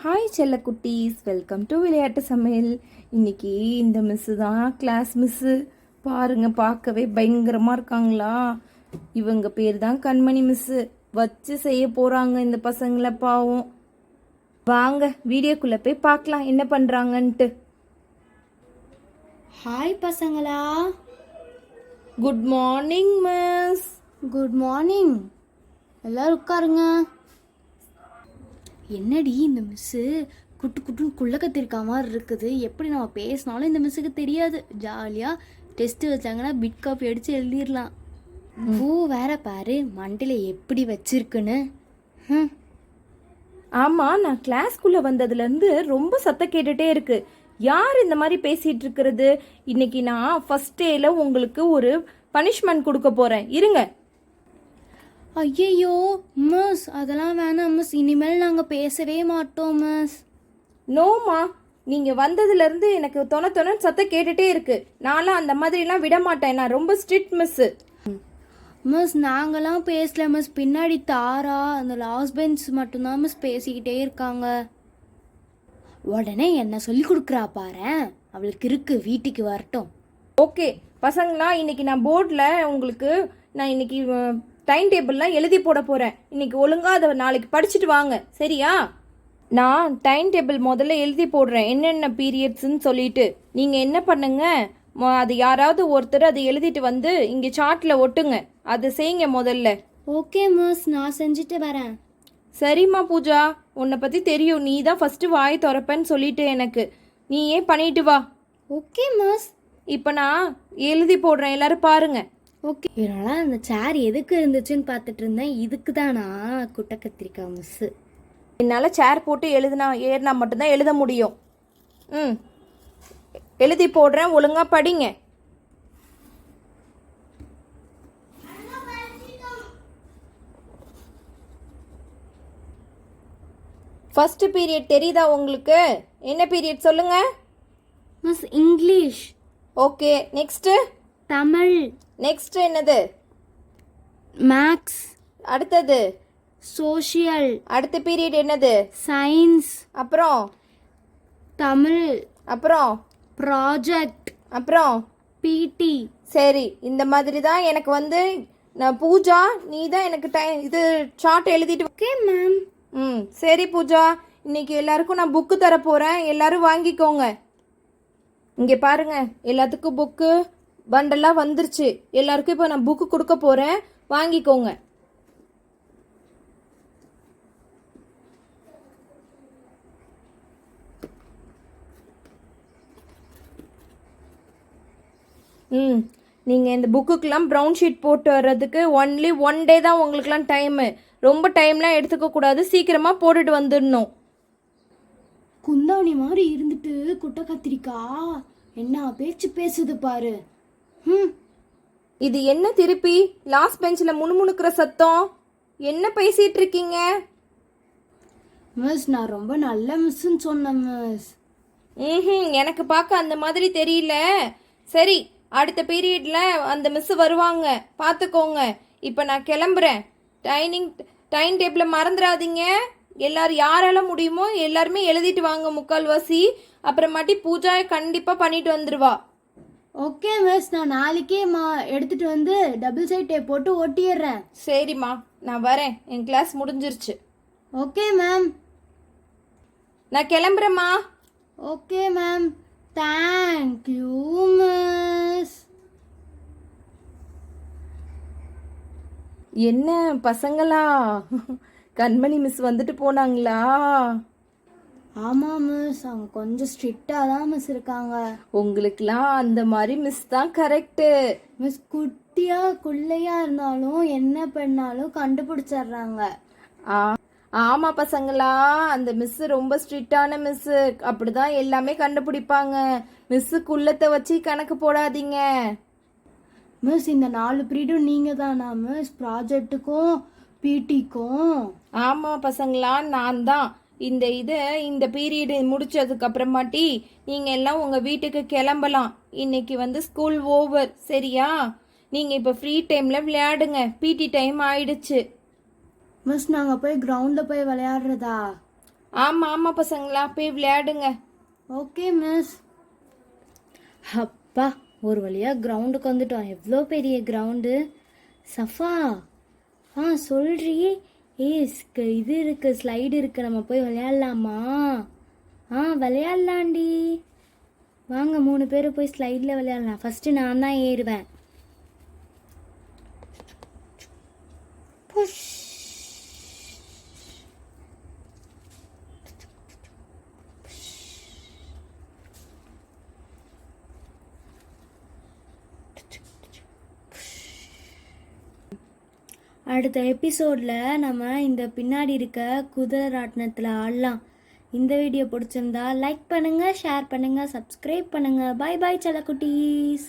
Hi செல்லக்குட்டீஸ், welcome to விளையாட்டு சமையல். இன்னைக்கு இந்த மிஸ்ஸு தான் கிளாஸ் மிஸ்ஸு. பாருங்க, பார்க்கவே பயங்கரமாக இருக்காங்களா? இவங்க பேர் தான் கண்மணி மிஸ்ஸு. வச்சு செய்ய போகிறாங்க இந்த பசங்களை, பாவம். வாங்க வீடியோக்குள்ளே போய் பார்க்கலாம் என்ன பண்ணுறாங்கன்ட்டு. ஹாய் பசங்களா. Good morning miss. Good morning. எல்லாரும் உட்காருங்க. என்னடி இந்த மிஸ்ஸு குட்டு குட்டுன்னு குள்ள கத்திருக்க மாதிரி இருக்குது. எப்படி நம்ம பேசினாலும் இந்த மிஸ்ஸுக்கு தெரியாது. ஜாலியாக டெஸ்ட்டு வச்சாங்கன்னா பிட் காப்பி அடித்து எழுதிடலாம். பூ வேற பாரு மண்டியில் எப்படி வச்சிருக்குன்னு. ஆமாம், நான் கிளாஸ்க்குள்ளே வந்ததுலேருந்து ரொம்ப சத்தம் கேட்டுகிட்டே இருக்கு. யார் இந்த மாதிரி பேசிகிட்டு இருக்கிறது? இன்னைக்கு நான் ஃபஸ்ட் டேல உங்களுக்கு ஒரு பனிஷ்மெண்ட் கொடுக்க போகிறேன், இருங்க. ஐயையோ மிஸ், அதெல்லாம் வேணாம் மிஸ். இனிமேல் நாங்கள் பேசவே மாட்டோம் மிஸ். நோமா, நீங்கள் வந்ததுலேருந்து எனக்கு தொண சத்தம் கேட்டுகிட்டே இருக்கு. நான்லாம் அந்த மாதிரிலாம் விட மாட்டேன். நான் ரொம்ப ஸ்ட்ரிக்ட் மிஸ்ஸு. மிஸ் நாங்களாம் பேசல மிஸ். பின்னாடி தாரா அந்த லாஸ்ட் பெஞ்ச் மட்டும்தான் மிஸ் பேசிக்கிட்டே இருக்காங்க. உடனே என்ன சொல்லி கொடுக்குறா பாரு. அவளுக்கு இருக்கு, வீட்டுக்கு வரட்டும். ஓகே பசங்களா, இன்னைக்கு நான் போர்டில் உங்களுக்கு நான் இன்னைக்கு டைம் டேபிள்லாம் எழுதி போட போகிறேன். இன்னைக்கு ஒழுங்காக அதை நாளைக்கு படிச்சுட்டு வாங்க, சரியா? நான் டைம் டேபிள் முதல்ல எழுதி போடுறேன், என்னென்ன பீரியட்ஸ்ன்னு சொல்லிட்டு. நீங்கள் என்ன பண்ணுங்க, அது யாராவது ஒருத்தர் அதை எழுதிட்டு வந்து இங்கே சார்ட்டில் ஒட்டுங்க. அதை செய்யுங்க முதல்ல. ஓகே மிஸ், நான் செஞ்சுட்டு வரேன். சரிம்மா பூஜா, உன்னை பற்றி தெரியும். நீ தான் ஃபஸ்ட்டு வாய் திறப்பேன்னு சொல்லிட்டு எனக்கு. நீ ஏன் பண்ணிட்டு வா. Okay miss. இப்போ நான் எழுதி போடுறேன், எல்லாரும் பாருங்க. ஓகே. இதனால் அந்த சேர் எதுக்கு இருந்துச்சுன்னு பார்த்துட்டு இருந்தேன். இதுக்கு தானா குட்டை கத்திரிக்காய் மிஸ்ஸு. என்னால் சேர் போட்டு ஏறினா மட்டும்தான் எழுத முடியும். எழுதி போடுறேன், ஒழுங்காக படிங்க. ஃபர்ஸ்ட் பீரியட் தெரியுதா உங்களுக்கு? என்ன பீரியட் சொல்லுங்க? Miss English. Okay, next Tamil. Next என்னது? மேக்ஸ். அடுத்தது சோஷியல். அடுத்த பீரியட் என்னது? சயின்ஸ். அப்புறம் தமிழ். அப்புறம் ப்ராஜெக்ட். அப்புறம் பிடி. சரி, இந்த மாதிரி தான் எனக்கு வந்து நான் பூஜா, நீ தான் எனக்கு இது சார்ட் எழுதிட்டு. Okay ma'am. சரி பூஜா, இன்னைக்கு எல்லாருக்கும் நான் புக்கு தர போகிறேன், எல்லாரும் வாங்கிக்கோங்க. இங்கே பாருங்க, எல்லாத்துக்கும் புக்கு பண்டெல்லாம் வந்துருச்சு. எல்லாருக்கும் இப்போ நான் புக்கு கொடுக்க போகிறேன், வாங்கிக்கோங்க. நீங்கள் இந்த புக்குக்கெலாம் ப்ரௌன் ஷீட் போட்டு வர்றதுக்கு ஒன்லி 1 டே தான் உங்களுக்குலாம் டைமு. ரொம்ப டைம்லாம் எடுத்துக்கக்கூடாது, சீக்கிரமாக போட்டுட்டு வந்துடணும். குந்தாணி மாதிரி இருந்துட்டு குட்டை கத்திரிக்காய் என்ன பேச்சு பேசுது பாரு. இது என்ன திருப்பி லாஸ்ட் பெஞ்சில் முணுமுணுக்கிற சத்தம்? என்ன பேசிகிட்டு இருக்கீங்க? மிஸ் நான் ரொம்ப நல்ல மிஸ்ன்னு சொன்னேன் மிஸ். எனக்கு பார்க்க அந்த மாதிரி தெரியல. சரி, அடுத்த பீரியடில் அந்த மிஸ் வருவாங்க, பார்த்துக்கோங்க. இப்போ நான் கிளம்புறேன். டைம் டேபிளை மறந்துடாதீங்க. எல்லாரும் யாரால முடியுமோ எல்லாருமே எழுதிட்டு வாங்க, முக்கால்வாசி. அப்புறமாட்டி பூஜா கண்டிப்பாக பண்ணிட்டு வந்துடுவா. ஓகே மிஸ், நான் நாளைக்கே எடுத்துட்டு வந்து டபுள் சைட் டேப் போட்டு ஒட்டிடுறேன். சரிம்மா, நான் வரேன், என் கிளாஸ் முடிஞ்சிருச்சு. Okay ma'am. நான் கிளம்புறேம்மா. Okay ma'am. Thank you miss. என்ன பசங்களா, கண்மணி மிஸ் வந்துட்டு போனாங்களா? ஆமாம் மிஸ், அவங்க கொஞ்சம் ஸ்ட்ரிக்டாக தான் மிஸ் இருக்காங்க. உங்களுக்குலாம் அந்த மாதிரி மிஸ் தான் கரெக்டு. மிஸ் குட்டியாக குள்ளையாக இருந்தாலும் என்ன பண்ணாலும் கண்டுபிடிச்சிட்றாங்க. ஆமாம் பசங்களா, அந்த மிஸ்ஸு ரொம்ப ஸ்ட்ரிக்டான மிஸ்ஸு. அப்படிதான் எல்லாமே கண்டுபிடிப்பாங்க. மிஸ்ஸு குள்ளத்தை வச்சு கணக்கு போடாதீங்க. மிஸ் இந்த 4 பீரியடும் நீங்கள் தானா மிஸ்? ப்ராஜெக்ட்டுக்கும் பிடிக்கும்? ஆமாம் பசங்களா, நான் தான். இந்த பீரியடு முடிச்சதுக்கு அப்புறமாட்டி நீங்கள் எல்லாம் உங்கள் வீட்டுக்கு கிளம்பலாம். இன்னைக்கு வந்து ஸ்கூல் ஓவர், சரியா? நீங்கள் இப்போ ஃப்ரீ டைமில் விளையாடுங்க, பிடி டைம் ஆயிடுச்சு. மிஸ் நாங்கள் போய் கிரவுண்டில் போய் விளையாடுறதா? ஆமாம் ஆமாம் பசங்களா, போய் விளையாடுங்க. Okay miss. அப்பா, ஒரு வழியாக கிரவுண்டுக்கு வந்துட்டோம். எவ்வளோ பெரிய கிரவுண்டு. சஃபா, சொல்றி. இது இருக்கு, ஸ்லைடு இருக்கு, நம்ம போய் விளையாடலாமா? விளையாடலாண்டி. வாங்க 3 பேரும் போய் ஸ்லைடில் விளையாடலாம். ஃபஸ்ட்டு நான் தான் ஏறுவேன். புஷ். அடுத்த எபிசோடில் நம்ம இந்த பின்னாடி இருக்க குதிரை ராட்டினத்தில் ஆடலாம். இந்த வீடியோ பிடிச்சிருந்தா லைக் பண்ணுங்கள், ஷேர் பண்ணுங்கள், சப்ஸ்கிரைப் பண்ணுங்கள். பாய் பாய் செல்லக்குட்டீஸ்.